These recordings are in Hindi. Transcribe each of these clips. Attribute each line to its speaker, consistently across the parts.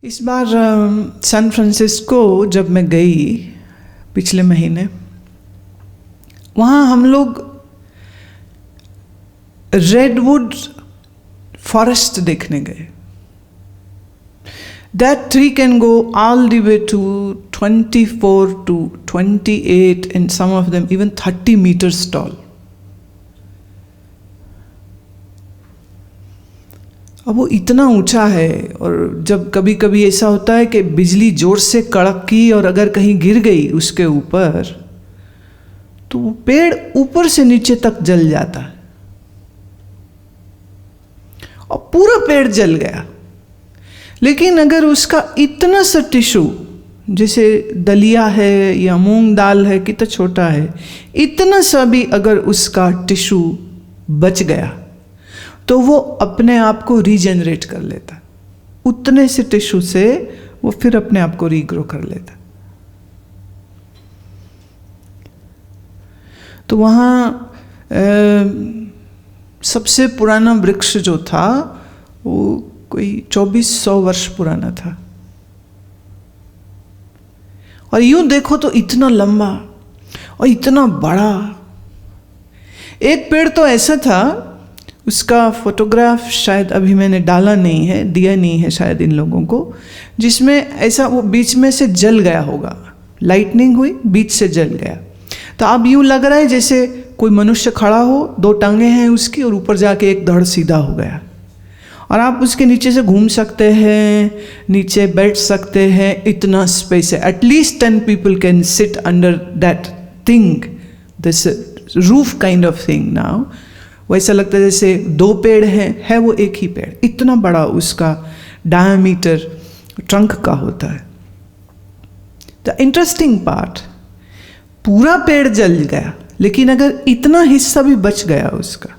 Speaker 1: इस बार सैन फ्रांसिस्को जब मैं गई पिछले महीने, वहाँ हम लोग रेडवुड फॉरेस्ट देखने गए. That tree can go all the way to 24 to 28 and some of them even 30 meters tall. अब वो इतना ऊंचा है और जब कभी कभी ऐसा होता है कि बिजली जोर से कड़की और अगर कहीं गिर गई उसके ऊपर तो वो पेड़ ऊपर से नीचे तक जल जाता है और पूरा पेड़ जल गया. लेकिन अगर उसका इतना सा टिश्यू, जैसे दलिया है या मूंग दाल है, कितना छोटा है, इतना सा भी अगर उसका टिश्यू बच गया तो वो अपने आप को रीजनरेट कर लेता. उतने से टिश्यू से वो फिर अपने आप को रीग्रो कर लेता. तो वहाँ सबसे पुराना वृक्ष जो था वो कोई 2400 वर्ष पुराना था. और यूं देखो तो इतना लंबा और इतना बड़ा. एक पेड़ तो ऐसा था, उसका फोटोग्राफ शायद अभी मैंने डाला नहीं है, दिया नहीं है शायद इन लोगों को, जिसमें ऐसा वो बीच में से जल गया होगा. लाइटनिंग हुई, बीच से जल गया. तो अब यूं लग रहा है जैसे कोई मनुष्य खड़ा हो, दो टांगे हैं उसकी और ऊपर जाके एक धड़ सीधा हो गया. और आप उसके नीचे से घूम सकते हैं, नीचे बैठ सकते हैं, इतना स्पेस है. At least 10 people can sit under that thing, this roof kind of thing. Now वैसा लगता है जैसे दो पेड़ हैं, है वो एक ही पेड़. इतना बड़ा उसका डायमीटर ट्रंक का होता है. द इंटरेस्टिंग पार्ट, पूरा पेड़ जल गया लेकिन अगर इतना हिस्सा भी बच गया उसका,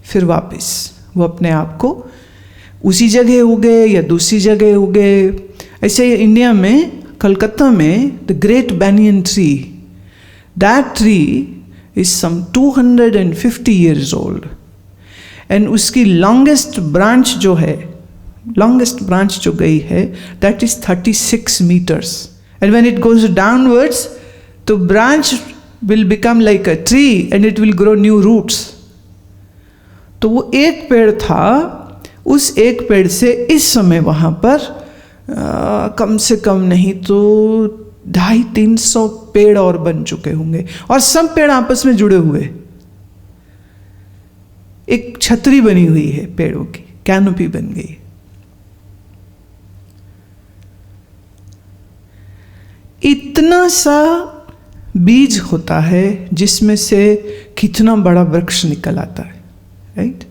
Speaker 1: फिर वापस वो अपने आप को उसी जगह उगे या दूसरी जगह उगे. ऐसे इंडिया में कलकत्ता में the great banyan tree, that tree is some 250 years old and उसकी लॉन्गेस्ट ब्रांच जो है, लॉन्गेस्ट ब्रांच जो गई है, that is 36 meters. And when it goes downwards तो branch will become like a tree and it will grow new roots. तो वो एक पेड़ था, उस एक पेड़ से इस समय वहाँ पर कम से कम नहीं तो 250-300 पेड़ और बन चुके होंगे. और सब पेड़ आपस में जुड़े हुए, एक छतरी बनी हुई है पेड़ों की, कैनोपी बन गई. इतना सा बीज होता है जिसमें से कितना बड़ा वृक्ष निकल आता है, राइट?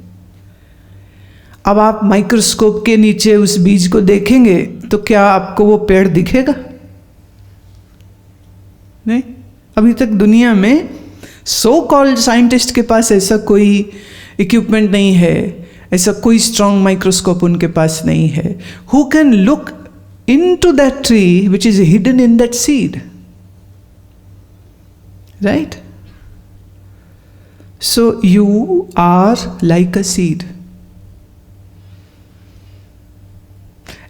Speaker 1: अब आप माइक्रोस्कोप के नीचे उस बीज को देखेंगे तो क्या आपको वो पेड़ दिखेगा? नहीं. अभी तक दुनिया में सो कॉल्ड साइंटिस्ट के पास ऐसा कोई इक्विपमेंट नहीं है, ऐसा कोई स्ट्रॉन्ग माइक्रोस्कोप उनके पास नहीं है who can look into that tree which is hidden in that seed, right? So you are like a seed.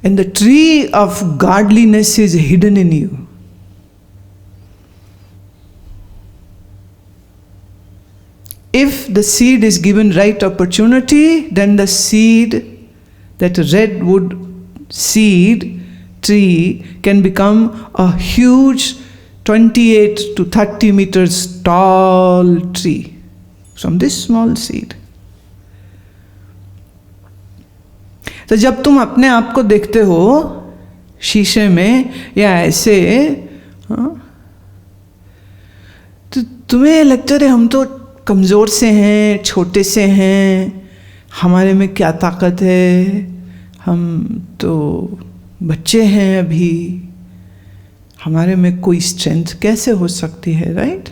Speaker 1: And the tree of godliness is hidden in you. If the seed is given right opportunity, then the seed, that redwood seed tree, can become a huge 28 to 30 meters tall tree. From this small seed. तो जब तुम अपने आप को देखते हो शीशे में या ऐसे, तो तुम्हें लगता है हम तो कमज़ोर से हैं, छोटे से हैं, हमारे में क्या ताकत है, हम तो बच्चे हैं अभी, हमारे में कोई स्ट्रेंथ कैसे हो सकती है, right?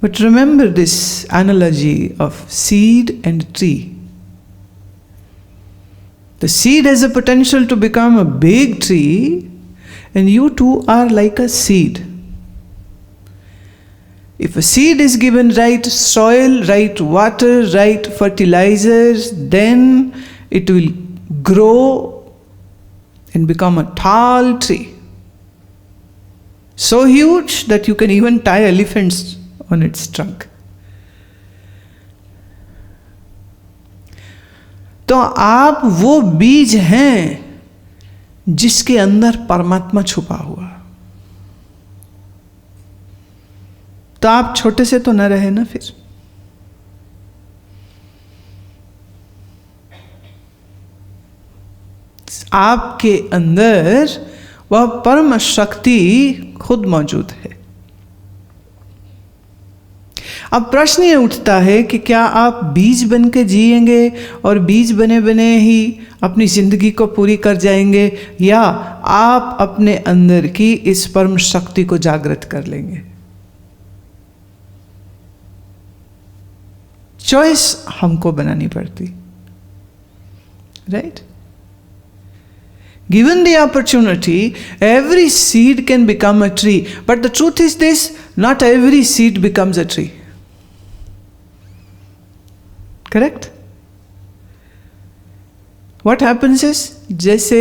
Speaker 1: But remember this analogy of seed and tree. The seed has a potential to become a big tree, and you too are like a seed. If a seed is given right soil, right water, right fertilizers, then it will grow and become a tall tree, so huge that you can even tie elephants on its trunk. तो आप वो बीज हैं जिसके अंदर परमात्मा छुपा हुआ। तो आप छोटे से तो न रहे ना फिर। आपके अंदर वह परम शक्ति खुद मौजूद है। अब प्रश्न ये उठता है कि क्या आप बीज बन के जिएंगे और बीज बने बने ही अपनी जिंदगी को पूरी कर जाएंगे, या आप अपने अंदर की इस परम शक्ति को जागृत कर लेंगे? चॉइस हमको बनानी पड़ती, right? Given the opportunity, every seed can become a tree. But the truth is this, not every seed becomes a tree. Correct? What happens is, जैसे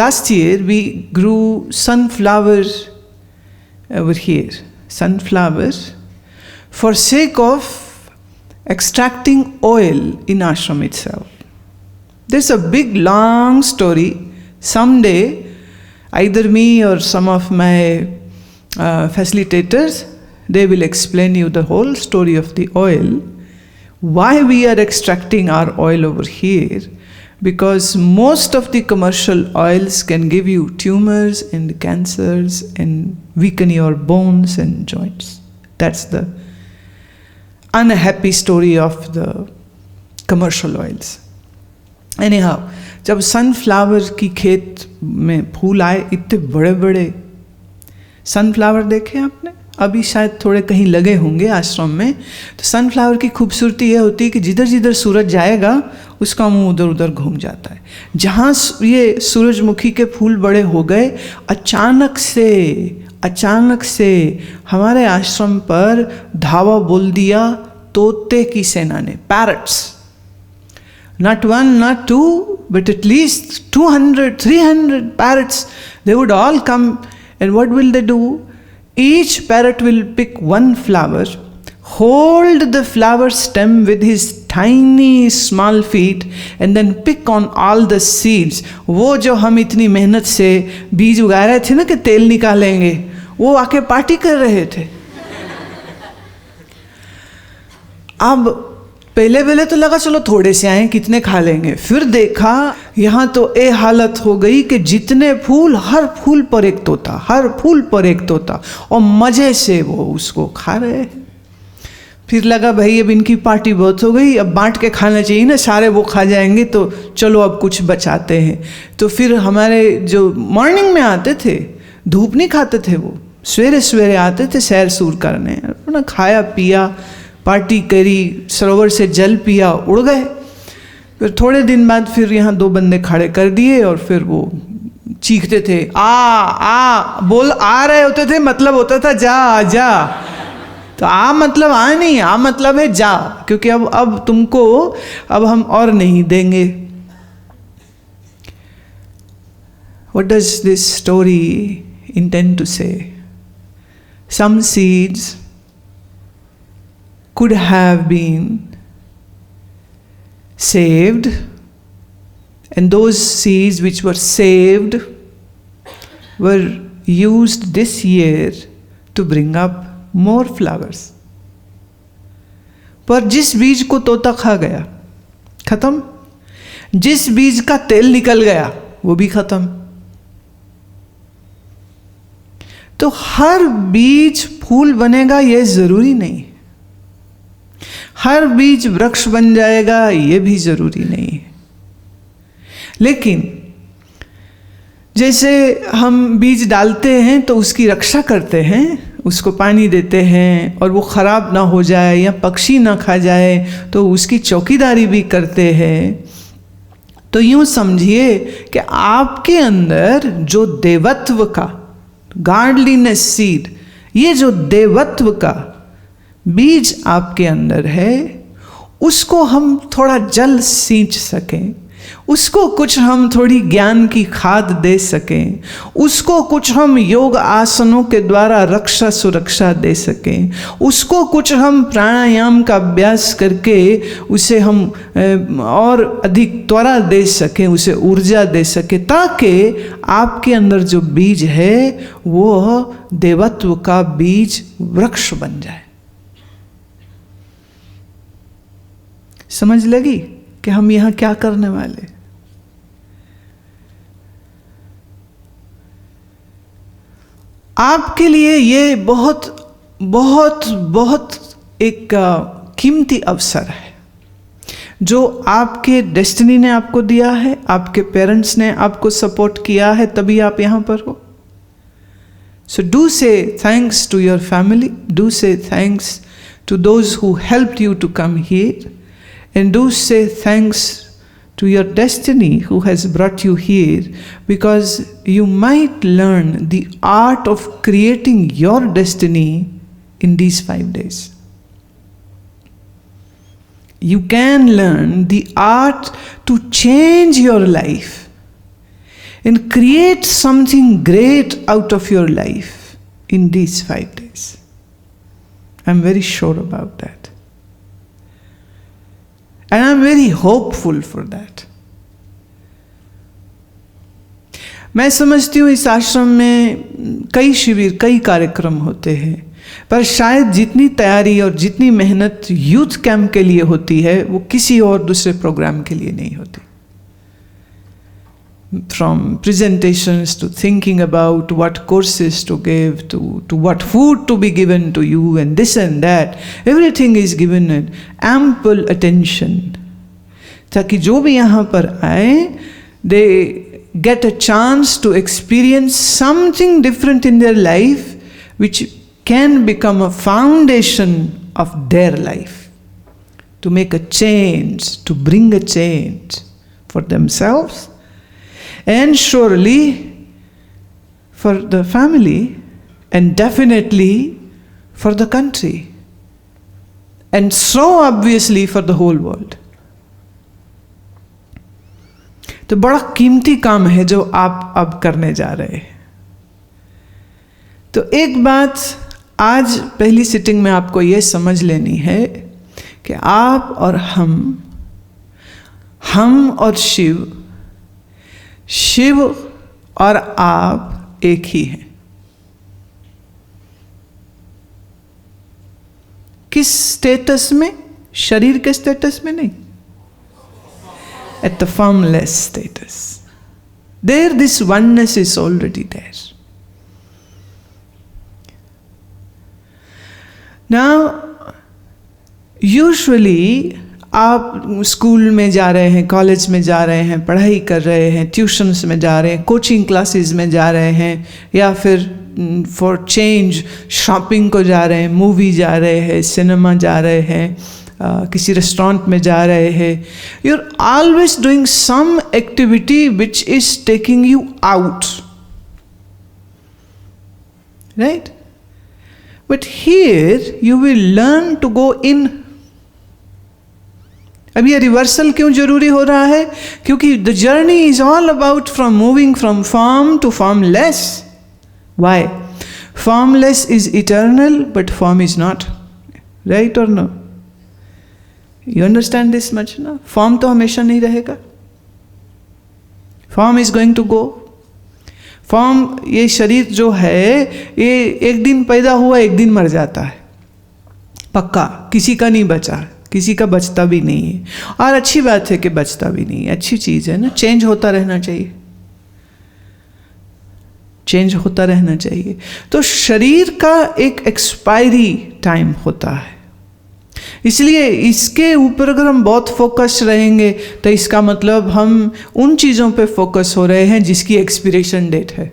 Speaker 1: last year we grew sunflower over here. Sunflower for sake of extracting oil in ashram itself. There's a big long story. Someday, either me or some of my facilitators, they will explain you the whole story of the oil. Why we are extracting our oil over here? Because most of the commercial oils can give you tumors and cancers and weaken your bones and joints. That's the unhappy story of the commercial oils. Anyhow, जब सनफ्लावर की खेत में फूल आए, इतने बड़े बड़े सनफ्लावर देखे आपने? अभी शायद थोड़े कहीं लगे होंगे आश्रम में। तो सनफ्लावर की खूबसूरती यह होती है कि जिधर जिधर सूरज जाएगा उसका मुंह उधर उधर घूम जाता है। जहाँ ये सूरजमुखी के फूल बड़े हो गए, अचानक से हमारे आश्रम पर धावा बोल दिया तोते की सेना ने, parrots. Not one, not two, but at least 200, 300 parrots. They would all come, and what will they do? Each parrot will pick one flower, hold the flower stem with his tiny small feet, and then pick on all the seeds. वो जो हम इतनी मेहनत से बीज उगा रहे थे ना कि तेल निकालेंगे, वो आके पार्टी कर रहे थे। अब पहले तो लगा चलो थोड़े से आए, कितने खा लेंगे। फिर देखा यहाँ तो ये हालत हो गई कि जितने फूल, हर फूल पर एक तोता, हर फूल पर एक तोता, और मजे से वो उसको खा रहे। फिर लगा भाई अब इनकी पार्टी बहुत हो गई, अब बांट के खाना चाहिए ना, सारे वो खा जाएंगे तो चलो अब कुछ बचाते हैं। तो फिर हमारे जो मॉर्निंग में आते थे, धूप नहीं खाते थे, वो सवेरे सवेरे आते थे सैर सूर करने, अपना खाया पिया, पार्टी करी, सरोवर से जल पिया, उड़ गए। फिर थोड़े दिन बाद फिर यहाँ 2 बंदे खड़े कर दिए और फिर वो चीखते थे, आ बोल, आ रहे होते थे, मतलब होता था जा। तो आ मतलब आ नहीं, आ मतलब है जा, क्योंकि अब तुमको अब हम और नहीं देंगे। What does this story intend to say? Some seeds could have been saved, and those seeds which were saved were used this year to bring up more flowers. पर जिस बीज को तोता खा गया, खत्म। जिस बीज का तेल निकल गया, वो भी खत्म। तो हर बीज फूल बनेगा ये जरूरी नहीं, हर बीज वृक्ष बन जाएगा ये भी जरूरी नहीं है। लेकिन जैसे हम बीज डालते हैं तो उसकी रक्षा करते हैं, उसको पानी देते हैं और वो खराब ना हो जाए या पक्षी ना खा जाए तो उसकी चौकीदारी भी करते हैं। तो यूं समझिए कि आपके अंदर जो देवत्व का, गॉडलीनेस सीड, ये जो देवत्व का बीज आपके अंदर है, उसको हम थोड़ा जल सींच सकें, उसको कुछ हम थोड़ी ज्ञान की खाद दे सकें, उसको कुछ हम योग आसनों के द्वारा रक्षा सुरक्षा दे सकें, उसको कुछ हम प्राणायाम का अभ्यास करके उसे हम और अधिक त्वरा दे सकें, उसे ऊर्जा दे सकें, ताकि आपके अंदर जो बीज है वो देवत्व का बीज वृक्ष बन जाए। समझ लगी कि हम यहां क्या करने वाले? आपके लिए ये बहुत बहुत बहुत एक कीमती अवसर है जो आपके डेस्टिनी ने आपको दिया है, आपके पेरेंट्स ने आपको सपोर्ट किया है, तभी आप यहां पर हो। So do say thanks to your family, do say thanks to those who helped you to come here, and do say thanks to your destiny who has brought you here, because you might learn the art of creating your destiny in these 5 days. You can learn the art to change your life and create something great out of your life in these 5 days. I'm very sure about that. And I'm very hopeful for that. मैं समझती हूँ इस आश्रम में कई शिविर, कई कार्यक्रम होते हैं, पर शायद जितनी तैयारी और जितनी मेहनत यूथ कैंप के लिए होती है वो किसी और दूसरे प्रोग्राम के लिए नहीं होती। From presentations to thinking about what courses to give, to what food to be given to you, and this and that, everything is given an ample attention, ताकि जो भी यहाँ पर आए, they get a chance to experience something different in their life, which can become a foundation of their life, to make a change, to bring a change for themselves, and surely for the family, and definitely for the country, and so obviously for the whole world. तो बड़ा कीमती काम है जो आप अब करने जा रहे हैं। तो एक बात आज पहली सिटिंग में आपको ये समझ लेनी है कि आप और हम और शिव और आप एक ही हैं। किस स्टेटस में? शरीर के स्टेटस में नहीं, at the formless status. There this oneness is already there. Now usually आप स्कूल में जा रहे हैं, कॉलेज में जा रहे हैं, पढ़ाई कर रहे हैं, ट्यूशन्स में जा रहे हैं, कोचिंग क्लासेस में जा रहे हैं, या फिर फॉर चेंज शॉपिंग को जा रहे हैं, मूवी जा रहे हैं, सिनेमा जा रहे हैं, किसी रेस्टोरेंट में जा रहे हैं। You are always doing some activity which is taking you out, right? But here you will learn to go in. अब ये रिवर्सल क्यों जरूरी हो रहा है? क्योंकि the journey is all about from moving from form to formless. Why? Formless is eternal but form is not, right और no? You understand this much ना? फॉर्म तो हमेशा नहीं रहेगा, form is going to go. Form, ये शरीर जो है ये एक दिन पैदा हुआ, एक दिन मर जाता है, पक्का। किसी का नहीं बचा, किसी का बचता भी नहीं है, और अच्छी बात है कि बचता भी नहीं है, अच्छी चीज़ है ना। चेंज होता रहना चाहिए, चेंज होता रहना चाहिए। तो शरीर का एक एक्सपायरी टाइम होता है, इसलिए इसके ऊपर अगर हम बहुत फोकस रहेंगे तो इसका मतलब हम उन चीज़ों पे फोकस हो रहे हैं जिसकी एक्सपिरेशन डेट है।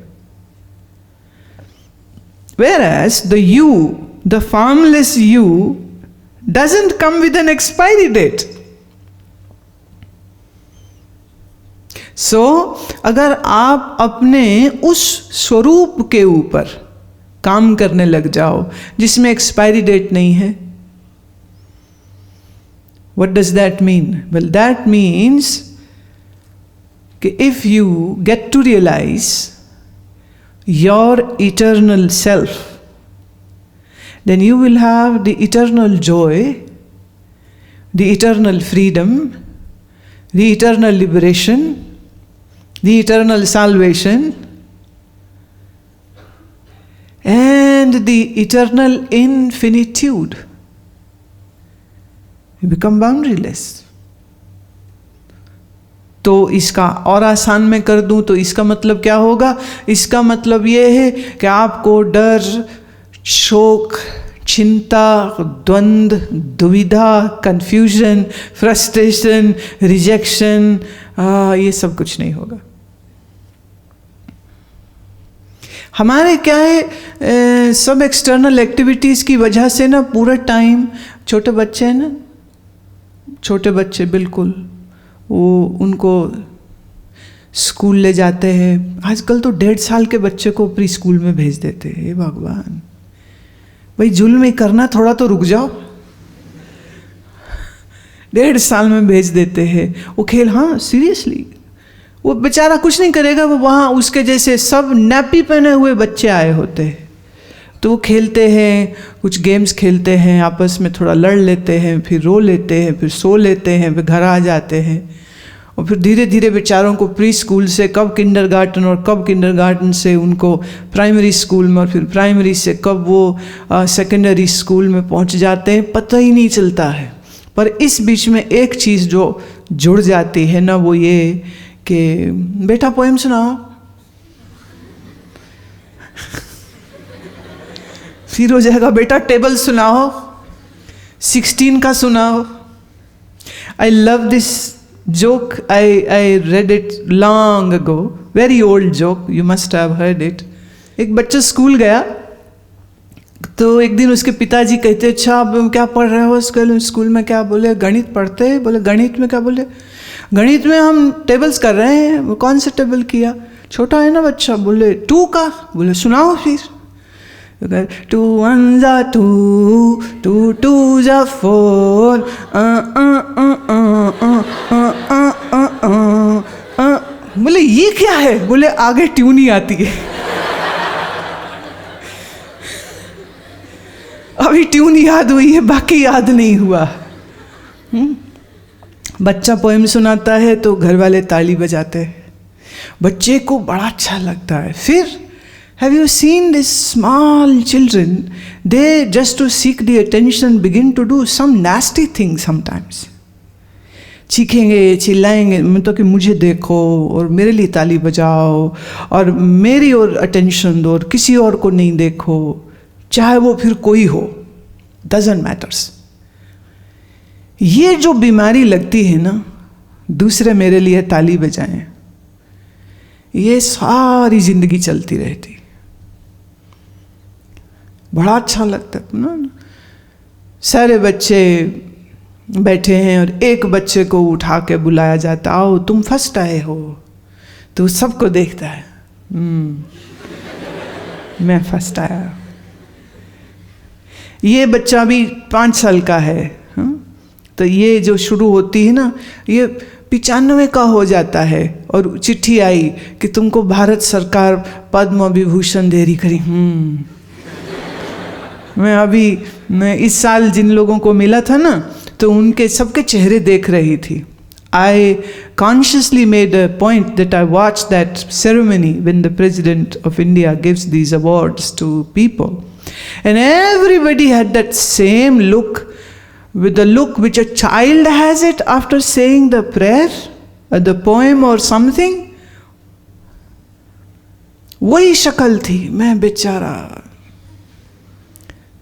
Speaker 1: Whereas the you, the formless you, doesn't come with an expiry date. So, अगर आप अपने उस स्वरूप के ऊपर काम करने लग जाओ जिसमें एक्सपायरी डेट नहीं है, what does that mean? Well, that means कि if you get to realise your eternal self, then you will have the eternal joy, the eternal freedom, the eternal liberation, the eternal salvation, and the eternal infinitude. You become boundaryless. तो इसका और आसान में कर दूं तो इसका मतलब क्या होगा? इसका मतलब ये है कि आपको डर, शोक, चिंता, द्वंद्व, दुविधा, कंफ्यूजन, फ्रस्ट्रेशन, रिजेक्शन, ये सब कुछ नहीं होगा। हमारे क्या है, सब एक्सटर्नल एक्टिविटीज़ की वजह से ना पूरा टाइम, छोटे बच्चे हैं ना, छोटे बच्चे बिल्कुल वो उनको स्कूल ले जाते हैं। आजकल तो 1.5 साल के बच्चे को प्री स्कूल में भेज देते हैं। हे भगवान, भाई जुल्म ही करना, थोड़ा तो रुक जाओ। 1.5 साल में भेज देते हैं वो खेल। हाँ सीरियसली, वो बेचारा कुछ नहीं करेगा, वो वहाँ उसके जैसे सब नैपी पहने हुए बच्चे आए होते हैं, तो वो खेलते हैं, कुछ गेम्स खेलते हैं, आपस में थोड़ा लड़ लेते हैं, फिर रो लेते हैं, फिर सो लेते हैं, फिर घर आ जाते हैं। और फिर धीरे धीरे बेचारों को प्री स्कूल से कब किंडरगार्टन और कब किंडरगार्टन से उनको प्राइमरी स्कूल में और फिर प्राइमरी से कब वो सेकेंडरी स्कूल में पहुंच जाते हैं, पता ही नहीं चलता है। पर इस बीच में एक चीज़ जो जुड़ जाती है ना, वो ये कि बेटा पोएम सुनाओ, फिर हो जाएगा बेटा टेबल सुनाओ, 16 का सुनाओ। I love this joke. I read it long ago, very old joke, you must have heard it. एक बच्चा स्कूल गया तो एक दिन उसके पिताजी कहते, अच्छा आप क्या पढ़ रहे हो स्कूल में? क्या बोले? गणित पढ़ते हैं। बोले गणित में क्या? बोले गणित में हम टेबल्स कर रहे हैं। वो कौन सा टेबल किया? छोटा है ना बच्चा। बोले 2 का। बोले सुनाओ फिर। 2 1 जा 2, 2 2 जा 4, बोले ये क्या है? बोले आगे ट्यून ही आती है। अभी ट्यून याद हुई है, बाकी याद नहीं हुआ। बच्चा पोएम सुनाता है तो घर वाले ताली बजाते हैं, बच्चे को बड़ा अच्छा लगता है। फिर have you seen these small children, they just to seek the attention begin to do some nasty things sometimes. चीखेंगे, चिल्लाएंगे, मतलब कि मुझे देखो और मेरे लिए ताली बजाओ और मेरी और अटेंशन दो और किसी और को नहीं देखो, चाहे वो फिर कोई हो, doesn't matters. ये जो बीमारी लगती है ना, दूसरे मेरे लिए ताली बजाएं, ये सारी जिंदगी चलती रहती। बड़ा अच्छा लगता है ना। सारे बच्चे बैठे हैं और एक बच्चे को उठा के बुलाया जाता, आओ तुम फर्स्ट आए हो। तो सबको देखता है, मैं फर्स्ट आया। ये बच्चा भी 5 साल का है, तो ये जो शुरू होती है ना, ये 95 का हो जाता है और चिट्ठी आई कि तुमको भारत सरकार पद्म विभूषण दे रही। करी मैं इस साल जिन लोगों को मिला था ना, तो उनके सबके चेहरे देख रही थी। I consciously made a point that I watched that ceremony when the President of India gives these awards to people. And everybody had that same look, with the look which a child has it after saying the prayer, or the poem or something. वही शक्ल थी। मैं बेचारा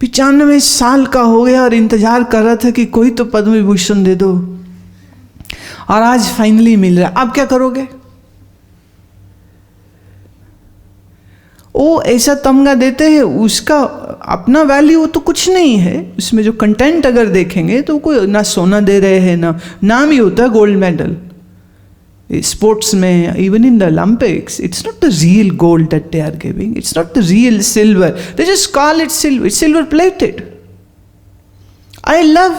Speaker 1: 95 साल का हो गया और इंतजार कर रहा था कि कोई तो पद्म विभूषण दे दो, और आज फाइनली मिल रहा। अब क्या करोगे? वो ऐसा तमगा देते हैं, उसका अपना वैल्यू तो कुछ नहीं है। उसमें जो कंटेंट अगर देखेंगे तो कोई ना सोना दे रहे हैं, ना नाम ही होता है गोल्ड मेडल स्पोर्ट्स में। Even in the Olympics it's not the real gold that they are giving, it's not the real silver, they just call it silver, it's silver plated. I love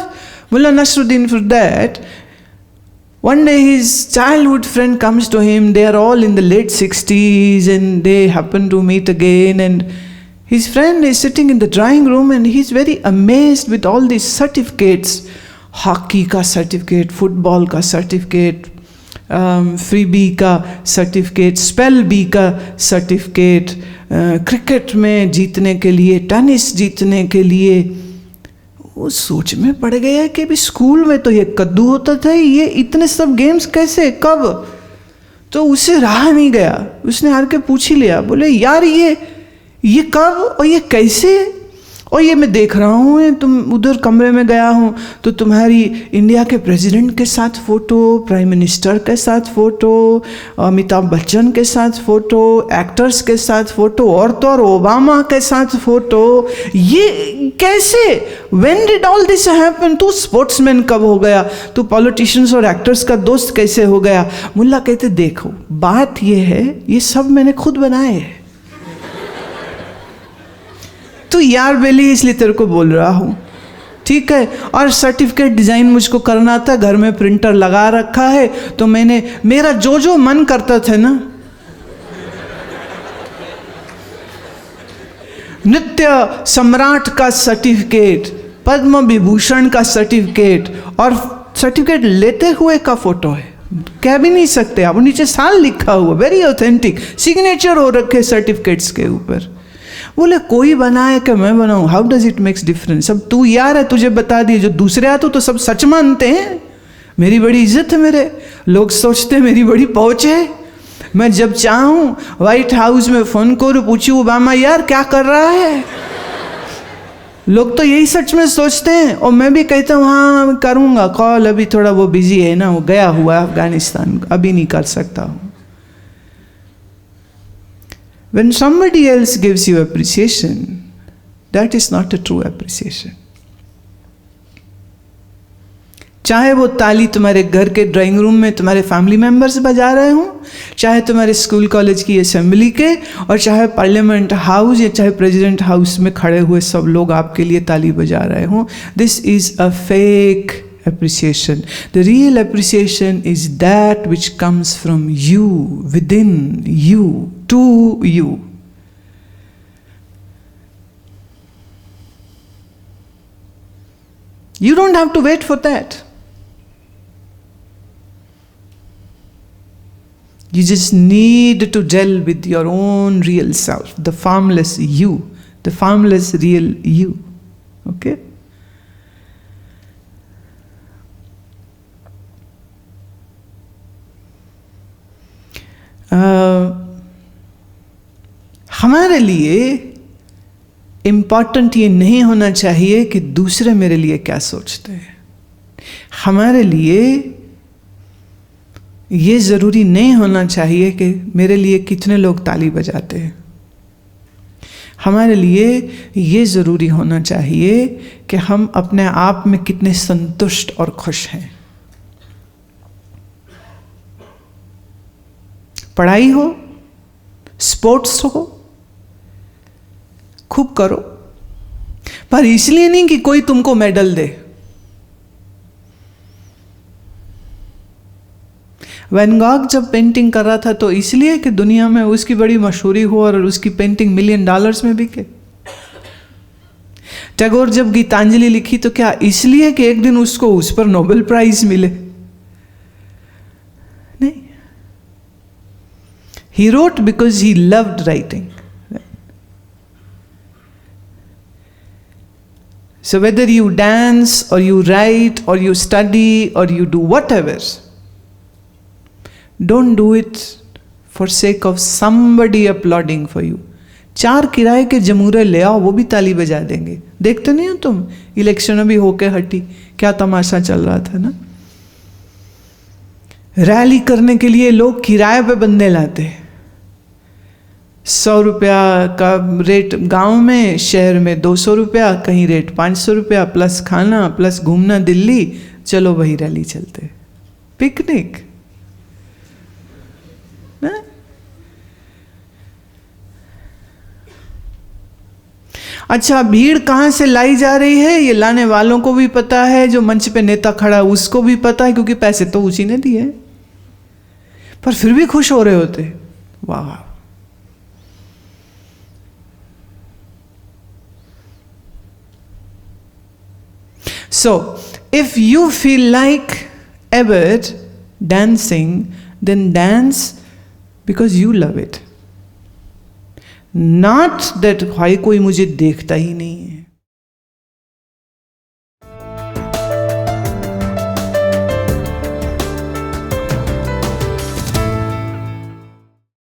Speaker 1: Mulla Nasruddin for that. One day his childhood friend comes to him. They are all in the late 60s and they happen to meet again, and his friend is sitting in the drawing room and he's very amazed with all these certificates. Hockey का सर्टिफिकेट, फुटबॉल का सर्टिफिकेट, फ्री बी का सर्टिफिकेट, स्पेल बी का सर्टिफिकेट, क्रिकेट में जीतने के लिए, टेनिस जीतने के लिए। वो सोच में पड़ गया कि भी स्कूल में तो ये कद्दू होता था, ये इतने सब गेम्स कैसे, कब? तो उसे रहा नहीं गया, उसने हार के पूछ ही लिया, बोले यार ये कब और ये कैसे? और ये मैं देख रहा हूँ, तुम उधर कमरे में गया हूँ तो तुम्हारी इंडिया के प्रेसिडेंट के साथ फ़ोटो, प्राइम मिनिस्टर के साथ फ़ोटो, अमिताभ बच्चन के साथ फ़ोटो, एक्टर्स के साथ फ़ोटो, और तो और ओबामा के साथ फ़ोटो। ये कैसे? When did all this happen? तू स्पोर्ट्समैन कब हो गया? तू पॉलिटिशियंस और एक्टर्स का दोस्त कैसे हो गया? मुल्ला कहते देखो, बात ये है, ये सब मैंने खुद बनाए है। तो यार बेली, इसलिए तेरे को बोल रहा हूँ, ठीक है? और सर्टिफिकेट डिज़ाइन मुझको करना था, घर में प्रिंटर लगा रखा है, तो मैंने मेरा जो मन करता था ना, नृत्य सम्राट का सर्टिफिकेट, पद्म विभूषण का सर्टिफिकेट, और सर्टिफिकेट लेते हुए का फोटो है, कह भी नहीं सकते आप, नीचे साल लिखा हुआ, वेरी ऑथेंटिक, सिग्नेचर हो रखे सर्टिफिकेट्स के ऊपर। बोले कोई बनाए कि मैं बनाऊं, how does it makes difference? अब तू यार है, तुझे बता दिए, जो दूसरे आते तो सब सच मानते हैं, मेरी बड़ी इज्जत है, मेरे लोग सोचते हैं मेरी बड़ी पहुंच है, मैं जब चाहूं व्हाइट हाउस में फोन करूं, पूछूं ओबामा यार क्या कर रहा है, लोग तो यही सच में सोचते हैं। और मैं भी कहता हूँ हाँ करूँगा कॉल, अभी थोड़ा वो बिजी है ना, वो गया हुआ है अफगानिस्तान, अभी नहीं कर सकता हूँ। When somebody else gives you appreciation, that is not a true appreciation. चाहे वो ताली तुम्हारे घर के ड्राइंग रूम में तुम्हारे फैमिली मेंबर्स बजा रहे हों, चाहे तुम्हारे स्कूल कॉलेज की असेंबली के, और चाहे पार्लियामेंट हाउस या चाहे प्रेसिडेंट हाउस में खड़े हुए सब लोग आपके लिए ताली बजा रहे हों, this is a fake appreciation. The real appreciation is that which comes from you, within you, to you. You don't have to wait for that. You just need to gel with your own real self, the formless you, the formless real you. Okay? हमारे लिए इम्पॉर्टेंट ये नहीं होना चाहिए कि दूसरे मेरे लिए क्या सोचते हैं। हमारे लिए ये ज़रूरी नहीं होना चाहिए कि मेरे लिए कितने लोग ताली बजाते हैं। हमारे लिए ये ज़रूरी होना चाहिए कि हम अपने आप में कितने संतुष्ट और खुश हैं। पढ़ाई हो, स्पोर्ट्स हो, खूब करो, पर इसलिए नहीं कि कोई तुमको मेडल दे। वैन गॉग जब पेंटिंग कर रहा था तो इसलिए कि दुनिया में उसकी बड़ी मशहूरी हो और उसकी पेंटिंग $1 मिलियन में बिके। टैगोर जब गीतांजलि लिखी तो क्या इसलिए कि एक दिन उसको उस पर नोबेल प्राइज मिले? नहीं, he wrote because he loved writing. So whether you dance or you write or you study or you do whatever, don't do it for sake of somebody applauding for you. 4 किराए के जमूरे ले आओ, वो भी ताली बजा देंगे। देखते नहीं हो तुम, इलेक्शन अभी होके हटी, क्या तमाशा चल रहा था ना। रैली करने के लिए लोग किराए पे बंदे लाते, 100 रुपया का रेट गांव में, शहर में 200 रुपया, कहीं रेट 500 रुपया, प्लस खाना प्लस घूमना दिल्ली, चलो वही रैली चलते, पिकनिक ना? अच्छा, भीड़ कहाँ से लाई जा रही है ये लाने वालों को भी पता है, जो मंच पे नेता खड़ा है उसको भी पता है, क्योंकि पैसे तो उसी ने दिए, पर फिर भी खुश हो रहे होते। वाह। So, if you feel like Abed dancing, then dance because you love it. Not that भाई कोई मुझे देखता ही नहीं